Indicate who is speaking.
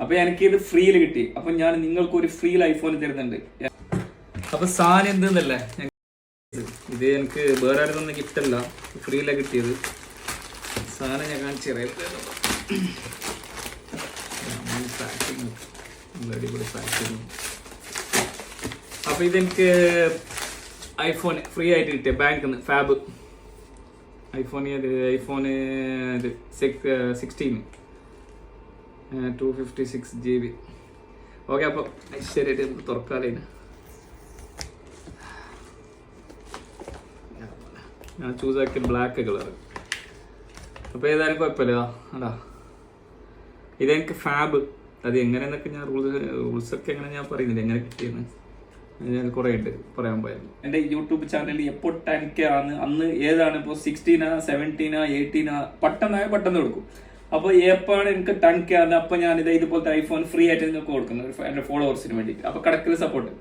Speaker 1: അപ്പൊ എനിക്ക് ഇത് ഫ്രീയിൽ കിട്ടി. അപ്പൊ ഞാൻ നിങ്ങൾക്ക് ഒരു ഫ്രീയിൽ ഐഫോൺ തരുന്നുണ്ട്. അപ്പൊ സാധനം എന്തെന്നല്ലേ, ഇത് എനിക്ക് വേറെ ആരും ഗിഫ്റ്റ് അല്ല, ഫ്രീയിലാണ് കിട്ടിയത്. സാധനം ഞാൻ കാണിച്ചു തരാം. അടിപൊളി പാക്കിങ്. അപ്പൊ ഇതെനിക്ക് ഐഫോൺ ഫ്രീ ആയിട്ട് കിട്ടിയ ബാങ്കിൽ നിന്ന്, ഫാബ് ഐഫോൺ ഇത് 16 256 GB. ഓക്കെ, അപ്പോൾ ശരിയായിട്ട് നമുക്ക് തുറക്കാലേ. ഞാൻ ചൂസ് ആക്കിയ ബ്ലാക്ക് കളർ. അപ്പോൾ ഏതായാലും കുഴപ്പമില്ല. അതാ ഇതെനിക്ക് ഫാബ്. അത് എങ്ങനെയെന്നൊക്കെ ഞാൻ റൂൾസൊക്കെ എങ്ങനെ ഞാൻ പറയുന്നില്ല, എങ്ങനെ കിട്ടിയെന്ന് ഞാൻ കുറേ ഉണ്ട് പറയാൻ പോയായിരുന്നു. എൻ്റെ യൂട്യൂബ് ചാനലിൽ എപ്പോൾ 10K ആണ് അന്ന്, ഏതാണ് ഇപ്പോൾ 16 17 18 പെട്ടെന്ന് കൊടുക്കും. അപ്പോൾ എപ്പോഴാണ് എനിക്ക് 10K ആണ്, അപ്പോൾ ഞാനിത് ഇതുപോലത്തെ ഐഫോൺ ഫ്രീ ആയിട്ട് നിങ്ങൾക്ക് കൊടുക്കുന്നത് എൻ്റെ ഫോളോവേഴ്സിന് വേണ്ടിയിട്ട്. അപ്പോൾ കടക്കൽ സപ്പോർട്ട്.